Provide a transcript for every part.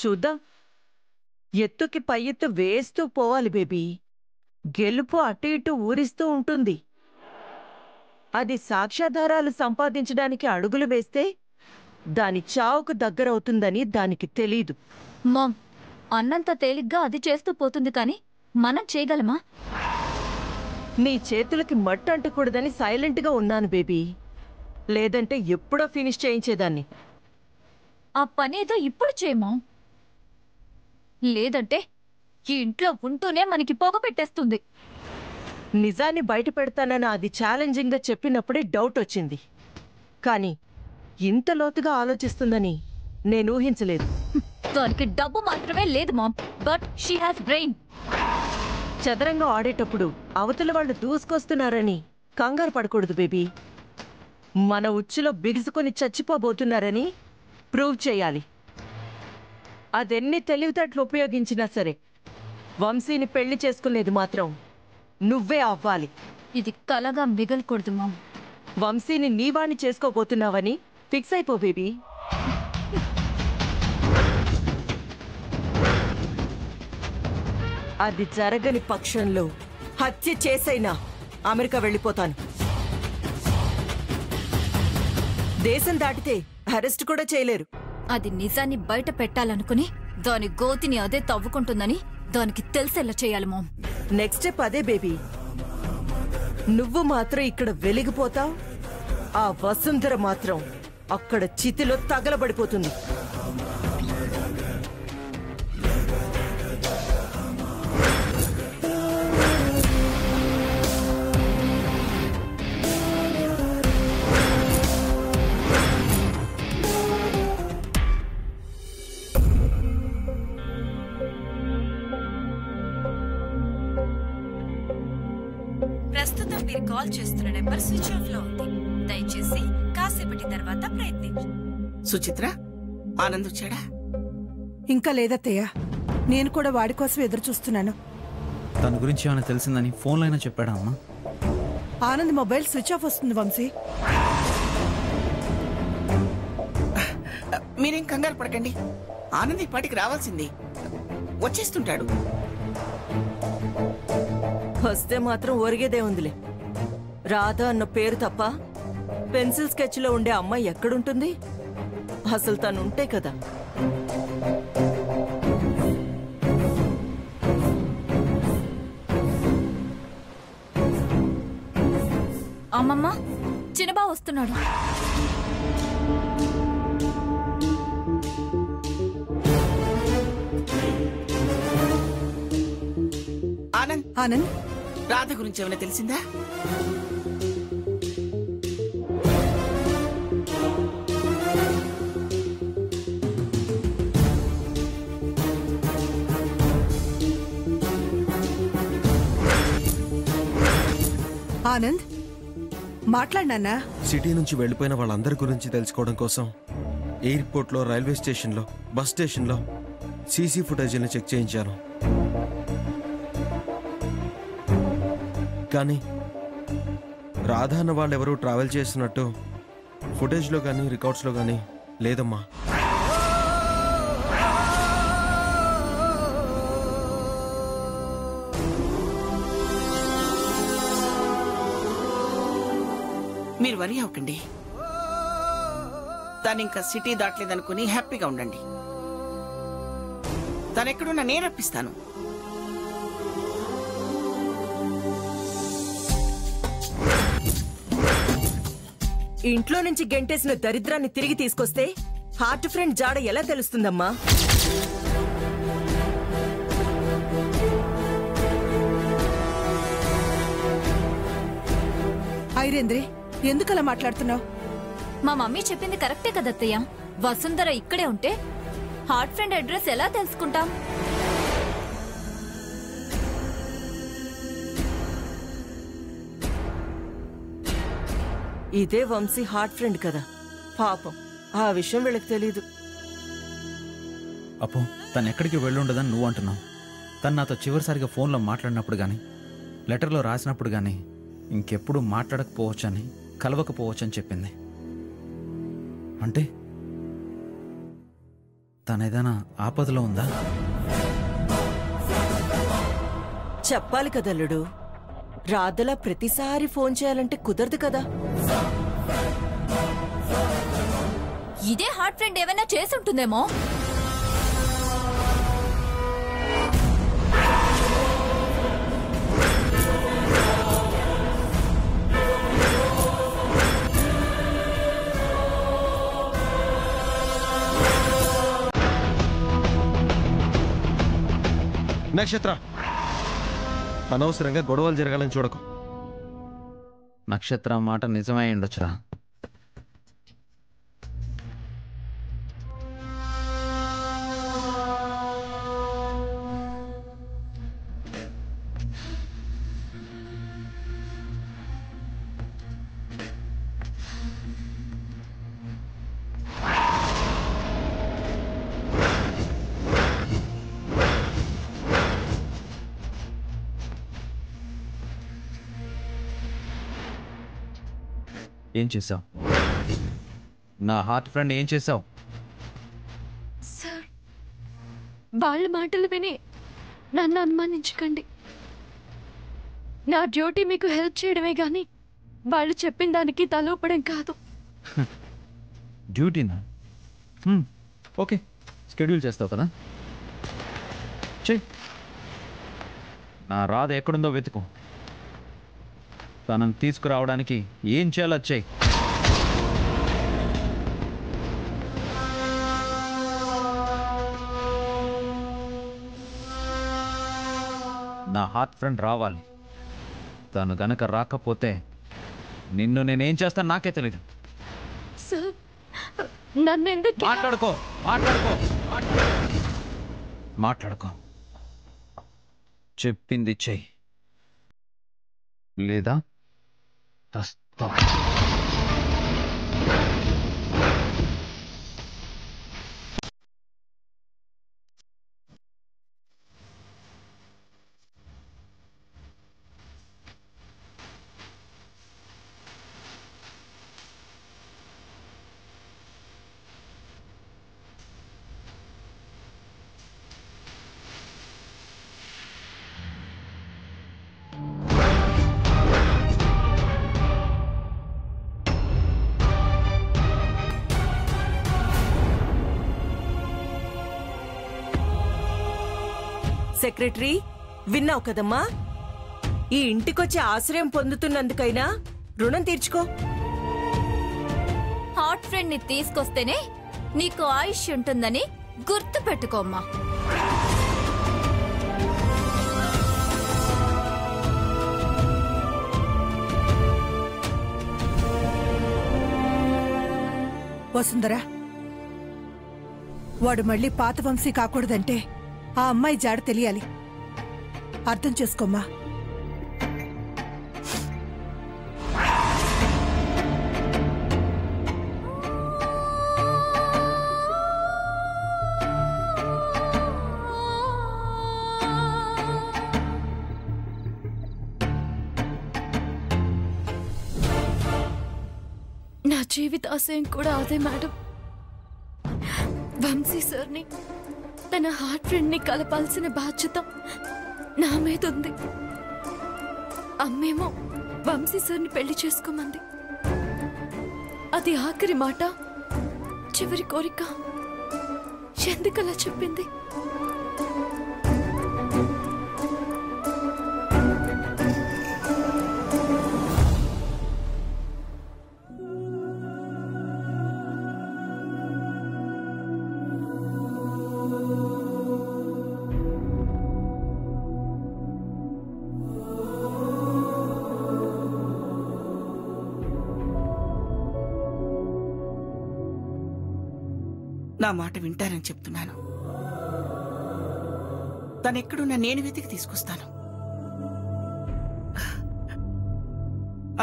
చూద్దాం. ఎత్తుకి పై ఎత్తు వేస్తూ పోవాలి బేబీ. గెలుపు అటు ఇటు ఊరిస్తూ ఉంటుంది. అది సాక్ష్యాధారాలు సంపాదించడానికి అడుగులు వేస్తే దాని చావుకు దగ్గరవుతుందని దానికి తెలీదు. మామ్, అన్నంత తేలిగ్గా అది చేస్తూ పోతుంది కానీ మనం చేయగలమా? నీ చేతులకి మట్టు అంటకూడదని సైలెంట్గా ఉన్నాను బేబీ. లేదంటే ఎప్పుడో ఫినిష్ చేయించేదాన్ని. ఆ పనేదో ఇప్పుడు చేయమా, లేదంటే ఈ ఇంట్లో ఉంటూనే మనకి పొగ పెట్టేస్తుంది. నిజాన్ని బయట పెడతానని అది ఛాలెంజింగ్గా చెప్పినప్పుడే డౌట్ వచ్చింది. కానీ ఇంత లోతుగా ఆలోచిస్తుందని నేను ఊహించలేదు. దానికి డబ్బు మాత్రమే లేదు ma'am, but she has brain. చదరంగం ఆడేటప్పుడు అవతల వాళ్ళు దూసుకొస్తున్నారని కంగారు పడకూడదు బేబీ. మన ఉచ్చులో బిగుసుకొని చచ్చిపోబోతున్నారని ప్రూవ్ చేయాలి. అదెన్ని తెలివితేటలు ఉపయోగించినా సరే వంశీని పెళ్లి చేసుకునేది మాత్రం నువ్వే అవ్వాలి. ఇది కలగా మిగలకూడదు మామ్. వంశీని నీవాణ్ణి చేసుకోబోతున్నావని ఫిక్స్ అయిపో బేబీ. అది జరగని పక్షంలో హత్య చేసైనా అమెరికా వెళ్ళిపోతాను. దేశం దాటితే అరెస్ట్ కూడా చేయలేరు. అది నిజాన్ని బయట పెట్టాలనుకుని దాని గోతిని అదే తవ్వుకుంటుందని దానికి తెలిసేలా చేయాలి మామ్. నెక్స్ట్ స్టెప్ అదే బేబీ. నువ్వు మాత్రం ఇక్కడ వెలిగిపోతావు, ఆ వసుంధర మాత్రం అక్కడ చితిలో తగలబడిపోతుంది. ప్రస్తుతం మీరు కాల్ చేస్తున్న నెంబర్ స్విచ్ ఆఫ్ లో ఉంది. దయచేసి కాసేపటి తర్వాత ప్రయత్నించండి. సుచిత్ర, ఆనంద్ వచ్చాడా? ఇంకా లేదత్తయ్య, నేను కూడా వాడి కోసం ఎదురు చూస్తున్నాను. తన గురించి ఏమైనా తెలిసిందని ఫోన్లో అయినా చెప్పాడా అమ్మా? ఆనంద్ మొబైల్ స్విచ్ ఆఫ్ వస్తుంది వంశీ. మీరేం కంగారు పడకండి, ఆనంద్ ఈ పాటికి రావాల్సింది, వచ్చేస్తుంటాడు. వస్తే మాత్రం ఒరిగేదే ఉందిలే. రాధా అన్న పేరు తప్ప పెన్సిల్ స్కెచ్లో ఉండే అమ్మాయి ఎక్కడుంటుంది? అసలు తనుంటే కదా. అమ్మమ్మ, చిన్నబా వస్తున్నాడు. ఆనంద్, ఆనంద్, రాధ గురించి ఏమైనా తెలిసిందా? ఆనంద్ మాట్లాడినా? సిటీ నుంచి వెళ్ళిపోయిన వాళ్ళందరి గురించి తెలుసుకోవడం కోసం ఎయిర్పోర్ట్లో, రైల్వే స్టేషన్లో, బస్ స్టేషన్లో సీసీ ఫుటేజీని చెక్ చేయించాను. కానీ రాధా అన్న వాళ్ళు ఎవరూ ట్రావెల్ చేస్తున్నట్టు ఫుటేజ్లో కానీ రికార్డ్స్లో కానీ లేదమ్మా. మీరు వరి అవ్వకండి, తను ఇంకా సిటీ దాటలేదనుకుని హ్యాపీగా ఉండండి. తనెక్కడున్నా నేను రప్పిస్తాను. ఇంట్లో నుంచి గెంటేసిన దరిద్రాన్ని తిరిగి తీసుకొస్తే హార్ట్ ఫ్రెండ్ జాడ ఎలా తెలుస్తుందమ్మా? ఐరేంద్రి, ఎందుకలా మాట్లాడుతున్నావు? మా మమ్మీ చెప్పింది కరెక్టే కదత్తయ్య. వసుంధర ఇక్కడే ఉంటే హార్ట్ ఫ్రెండ్ అడ్రస్ ఎలా తెలుసుకుంటాం? ఇదే వంశీ హార్ట్ ఫ్రెండ్ కదా. పాపం, ఆ విషయం వీళ్ళకి తెలీదు. అప్పో, తను ఎక్కడికి వెళ్ళుండదని నువ్వు అంటున్నావు. తను నాతో చివరిసారిగా ఫోన్లో మాట్లాడినప్పుడు కానీ, లెటర్లో రాసినప్పుడు కానీ ఇంకెప్పుడు మాట్లాడకపోవచ్చని, కలవకపోవచ్చని చెప్పింది. అంటే తనేదైనా ఆపదలో ఉందా? చెప్పాలి కదల్లుడు. రాధలా ప్రతిసారి ఫోన్ చేయాలంటే కుదరదు కదా. ఇదే హార్ట్ ఫ్రెండ్ ఏమైనా చేసుంటుందేమో. నక్షత్ర, అనవసరంగా గొడవలు జరగాలని చూడకు. నక్షత్ర మాట నిజమై ఉండొచ్చురా. ఏం చేసావు? నా హార్ట్ ఫ్రెండ్ ఏం చేసావు? సార్, వాళ్ళ మాటలు విని నన్ను అనుమానించకండి. నా డ్యూటీ మీకు హెల్ప్ చేయడమే కానీ వాళ్ళు చెప్పిన దానికి తలోపడం కాదు. డ్యూటీనా? ఓకే, షెడ్యూల్ చేస్తావు కదా, చెయ్యి. నా రాధ ఎక్కడుందో వెతుకు. తనను తీసుకురావడానికి ఏం చేయాలో చెయ్యి. నా హార్ట్ ఫ్రెండ్ రావాలి. తను గనక రాకపోతే నిన్ను నేనేం చేస్తాను నాకే తెలీదు. సార్, నన్ను ఎందుకు మాట్లాడుకో. చెప్పింది చెయ్యి, లేదా తస్తా. సెక్రటరీ, విన్నావు కదమ్మా? ఈ ఇంటికొచ్చి ఆశ్రయం పొందుతున్నందుకైనా రుణం తీర్చుకో. హార్ట్ ఫ్రెండ్ ని తీసుకొస్తేనే నీకు ఆయుష్ ఉంటుందని గుర్తు పెట్టుకోమ్మా. వసుంధరా, వాడు మళ్ళీ పాత వంశీ కాకూడదంటే ఆ అమ్మాయి జాడ తెలియాలి. అర్థం చేసుకోమ్మా. నా జీవితాశయం కూడా అదే మేడం. వంశీ సార్ని తన హార్ట్ ఫ్రెండ్ ని కలపాల్సిన బాధ్యత నా మీద ఉంది. అమ్మేమో వంశీ సార్ని పెళ్లి చేసుకోమంది. అది ఆఖరి మాట, చివరి కోరిక. ఎందుకలా చెప్పింది? నా మాట వింటారని చెప్తున్నాను. తనెక్కడున్నా నేను వెతికి తీసుకొస్తాను.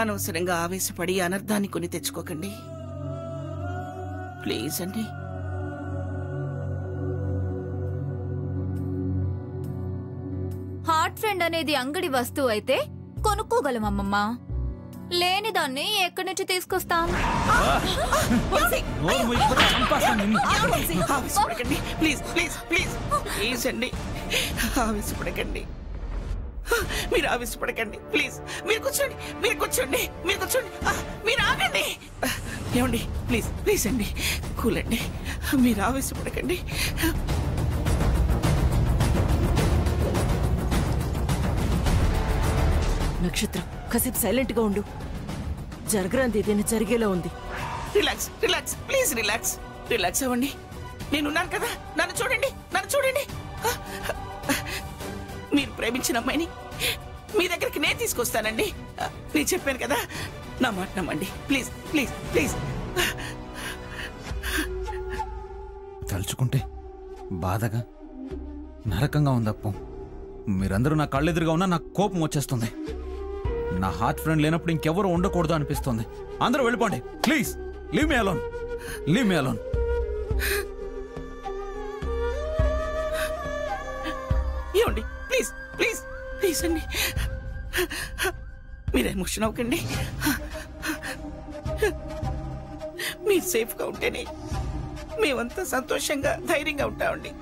అనవసరంగా ఆవేశపడి అనర్థాన్ని కొని తెచ్చుకోకండి ప్లీజ్ అండి. హార్ట్ ఫ్రెండ్ అనేది అంగడి వస్తువు అయితే కొనుక్కోగలమమ్మమ్మా. లేని దాన్ని ఎక్కడి నుంచి తీసుకొస్తాను? ఆవేశపడకండి ప్లీజ్ ప్లీజ్ ప్లీజ్ ప్లీజ్ అండి, ఆవేశపడకండి. మీరు ఆవేశపడకండి ప్లీజ్. మీరు కూర్చోండి, మీరు కూర్చోండి, మీరు కూర్చోండి. మీరు ఆగండి. ఏమండి ప్లీజ్ ప్లీజ్ అండి, కూలండి. మీరు ఆవేశపడకండి. నక్షత్రం, కాసేపు సైలెంట్ గా ఉండు. జరగరాంది ఏదైనా జరిగేలా ఉంది. Relax relax please, relax relax అవ్వండి. నేనున్నాను కదా, నన్ను చూడండి, నన్ను చూడండి. మీరు ప్రేమించిన అమ్మాయిని మీ దగ్గరికి నేను తీసుకొస్తానండి. నేను చెప్పాను కదా, నా మాట నమ్మండి ప్లీజ్ ప్లీజ్ ప్లీజ్. తలుచుకుంటే బాధగా నరకంగా ఉంది అప్పు. మీరందరూ నా కళ్ళెదురుగా ఉన్నా నాకు కోపం వచ్చేస్తుంది. నా హార్ట్ ఫ్రెండ్ లేనప్పుడు ఇంకెవరు ఉండకూడదు అనిపిస్తుంది. అందరూ వెళ్ళిపోండి please. Leave me alone, leave me alone. ఏమండి ప్లీజ్ ప్లీజ్ ప్లీజ్ అండి, మీరు ఎమోషన్ అవ్వకండి. మీరు సేఫ్గా ఉంటేనే మేమంతా సంతోషంగా ధైర్యంగా ఉంటామండి.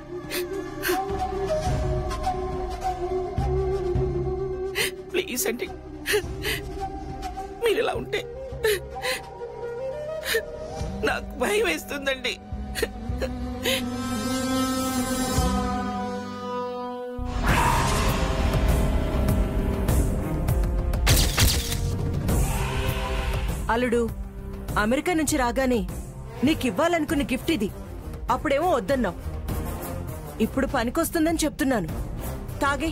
ప్లీజ్ అండి, మీరు ఇలా ఉంటే నాకు భయం వేస్తుందండి. అల్లుడు, అమెరికా నుంచి రాగానే నీకివ్వాలనుకున్న గిఫ్ట్ ఇది. అప్పుడేమో వద్దన్నావు, ఇప్పుడు పనికొస్తుందని చెప్తున్నాను. తాగే.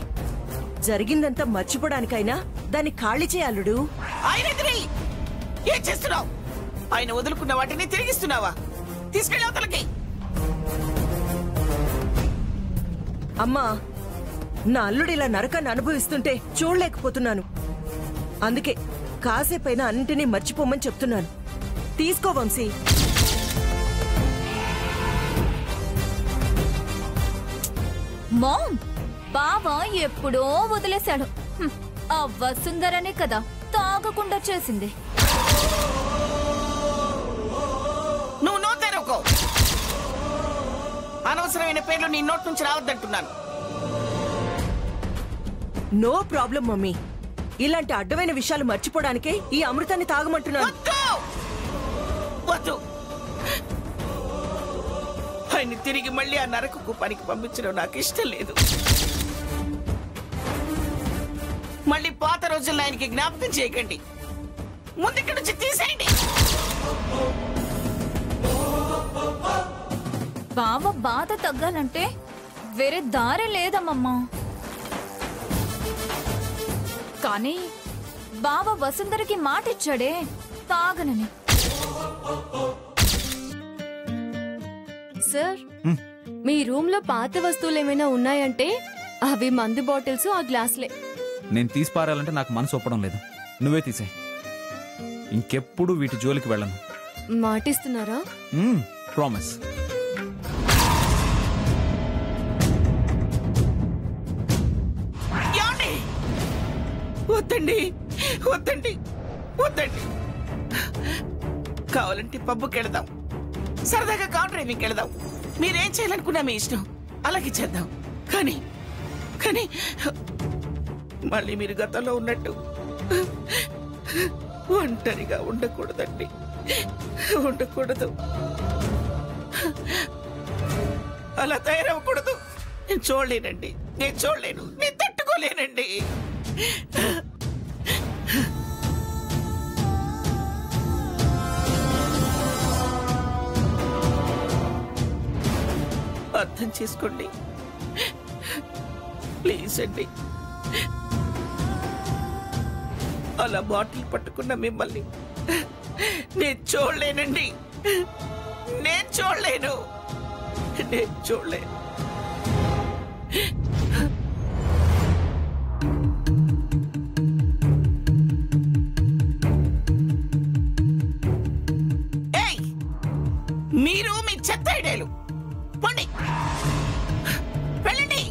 జరిగిందంతా మర్చిపోవడానికైనా దాన్ని ఖాళీ చేయాలుడు. ఆయన ఎదురై ఏం చేస్తున్నావు? ఆయన వదులుకున్న వాటిని తిరిగిస్తున్నావా? తీసుకెళ్ళి అవతలకి. అమ్మా, నా అల్లుడు ఇలా నరకాన్ని అనుభవిస్తుంటే చూడలేకపోతున్నాను. అందుకే కాసేపైనా అన్నింటినీ మర్చిపోమని చెప్తున్నాను. తీసుకో వంశీ. మామ్, బావ ఎప్పుడో వదిలేశాడు. ఆ వసుంధరనే కదా తాగకుండా చేసింది. నువ్వు నో తెరవుకో. అనవసరమైన పేర్లు నీ నోట్ నుంచి రావద్దంటున్నాను. No problem mummy. ఇలాంటి అడ్డమైన విషయాలు మర్చిపోవడానికే ఈ అమృతాన్ని తాగమంటున్నాను. వద్దు. ఆయన్ని తిరిగి మళ్ళీ ఆ నరకకు పనికి పంపించడం నాకు ఇష్టం లేదు. మళ్ళీ పాత రోజుల్లో ఆయనకి జ్ఞాపకం చేయకండి. ముందు ఇక్కడి నుంచి తీసేయండి. బావ బాధ తగ్గాలంటే వేరే దారి లేదమ్మమ్మా. కానీ బావ వసుంధరకి మాట ఇచ్చాడే తాగనని. సార్, మీ రూమ్ లో పాత వస్తువులు ఏమైనా ఉన్నాయంటే అవి మందు బాటిల్స్, ఆ గ్లాసులే. నేను తీసి పారాలంటే నాకు మనసు ఒప్పడం లేదు. నువ్వే తీసే. ఇంకెప్పుడు వీటి జోలికి వెళ్ళను. మాటిస్తున్నారా? ప్రామిస్. వద్దండి, వద్దండి, వద్దండి. కావాలంటే పబ్బుకి వెళదాం, సరదాగా కార్ డ్రైవింగ్కి వెళదాం. మీరేం చేయాలనుకున్నా మీ ఇష్టం, అలాగే చేద్దాం. కానీ కానీ మళ్ళీ మీరు గతంలో ఉన్నట్టు ఒంటరిగా ఉండకూడదండి, ఉండకూడదు. అలా తయారవ్వకూడదు. నేను చూడలేనండి, నేను చూడలేను, నేను తట్టుకోలేనండి. అర్థం చేసుకోండి ప్లీజ్ అండి. అలా బాటిల్ పట్టుకున్న మిమ్మల్ని నేను చూడలేనండి, నేను చూడలేను, నేను చూడలేను. మీరు మీ చెత్త ఐడియాలు పోండి, వెళ్ళండి.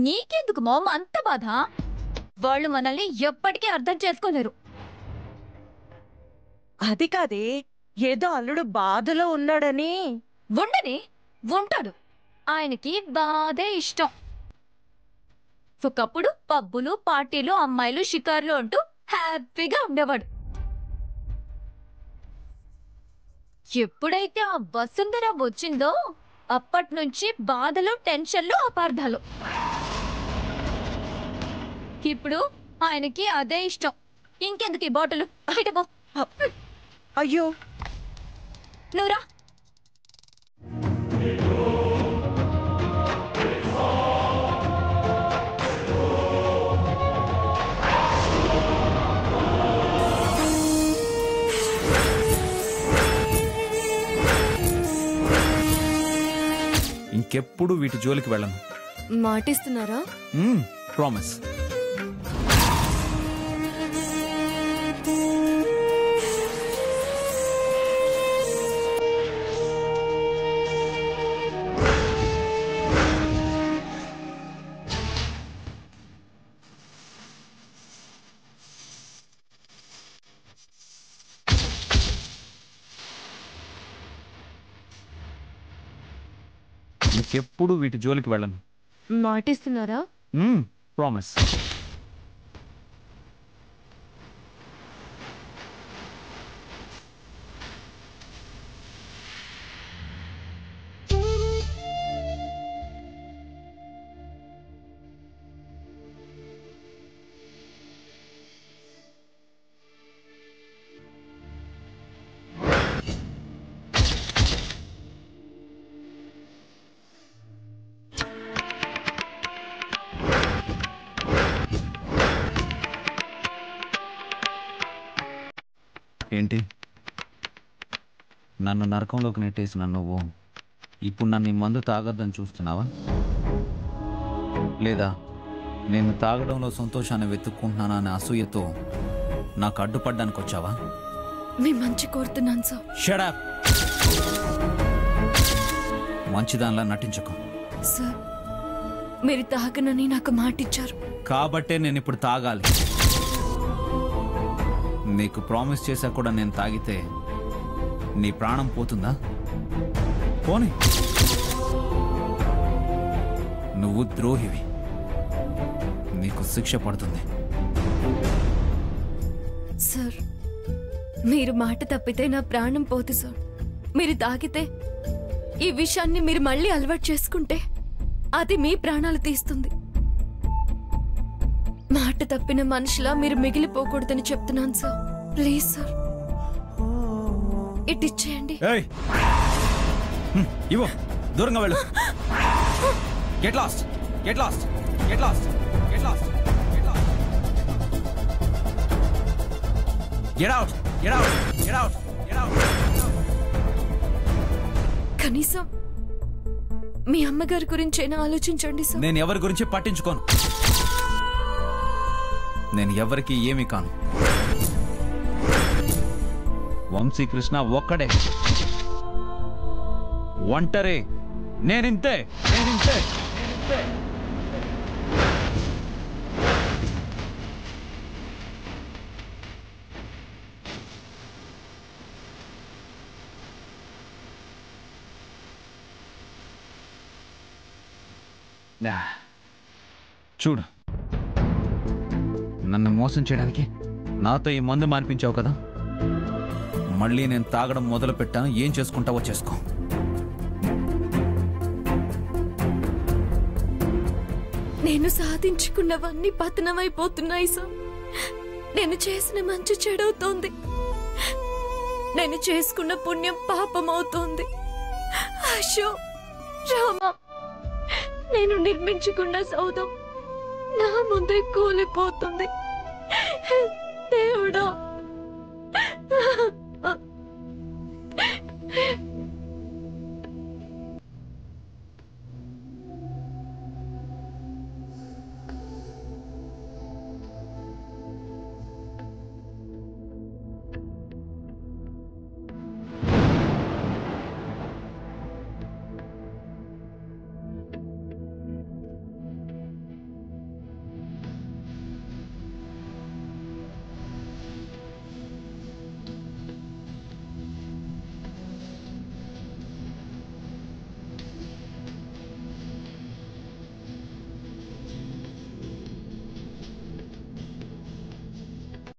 నీకెందుకు మామ అంత బాధ? వాళ్ళు మనల్ని ఎప్పటికీ అర్థం చేసుకోలేరు. అది కాదే, ఏదో అల్లుడు బాధలో ఉన్నాడని. ఉండని ఉంటాడు. ఆయనకి బాధే ఇష్టం. ఒకప్పుడు పబ్బులు, పార్టీలు, అమ్మాయిలు, షికార్లు అంటూ హ్యాపీగా ఉండేవాడు. ఎప్పుడైతే ఆ వసుంధర వచ్చిందో అప్పటి నుంచి బాధలు, టెన్షన్లు, అపార్థాలు. ఇప్పుడు ఆయనకి అదే ఇష్టం. ఇంకెందుకు ఈ బాటలు? ఇటుపో. అయ్యో, నువ్వురా. ఇంకెప్పుడు వీటి జోలికి వెళ్ళను. మాటిస్తున్నారా? ప్రామిస్. ఇంకెప్పుడు వీటి జోలికి వెళ్ళను. మాటిస్తున్నారా? ప్రామిస్. ఏంటి, నన్ను నరకంలోకి నెట్టేసిన నువ్వు ఇప్పుడు నన్ను ఈ మందు తాగొద్దని చూస్తున్నావా? లేదా నేను తాగడంలో సంతోషాన్ని వెతుక్కుంటున్నానా అనే అసూయతో నాకు అడ్డుపడ్డానికి వచ్చావా? మీ మంచి కోరుతున్నాను సార్. Shut up. మంచిదానిలా నటించకు. సార్, మీరు తాగనని నాకు మాటిచ్చారు కాబట్టే నేను ఇప్పుడు తాగాలి. నీకు ప్రామిస్ చేశా కూడా నేను తాగితే నీ ప్రాణం పోతుందా? పోనీ. నువ్వు ద్రోహివి, నీకు శిక్ష పడుతుంది. సార్, మీరు మాట తప్పితే నా ప్రాణం పోదు సార్. మీరు తాగితే ఈ విషయాన్ని మీరు మళ్ళీ అలవాటు చేసుకుంటే అది మీ ప్రాణాలు తీస్తుంది. మాట తప్పిన మనిషిలా మీరు మిగిలిపోకూడదని చెప్తున్నాను సార్. ప్లీజ్ సార్, ఇచ్చేయండి. ఇవ్వు, దూరంగా వెళ్ళు. Get lost, get lost, get lost, get lost, get lost. Get out, get out, get out, get out. కనీసం మీ అమ్మగారి గురించైనా ఆలోచించండి సార్. నేను ఎవరి గురించి పట్టించుకోను. నేను ఎవరికి ఏమీ కాను. వంశీకృష్ణ ఒక్కడే, ఒంటరే. నేనింతే, నేనింతే, నేనింతే. చూడు, నన్ను మోసం చేయడానికి నాతో ఈ మందు మానిపించావు కదా. మళ్ళీ నేను తాగడం మొదలు పెట్టాను. ఏం చేసుకుంటావో చేసుకో. నేను సాధించుకున్నవన్నీ పతనమైపోతున్నాయి సార్. నేను చేసిన మంచి చెడవుతోంది. నేను చేసుకున్న పుణ్యం పాపమవుతోంది. అశో, రామ, నేను నిర్మించుకున్న సౌధం నా ముందే కూలిపోతుంది. దేవుడా,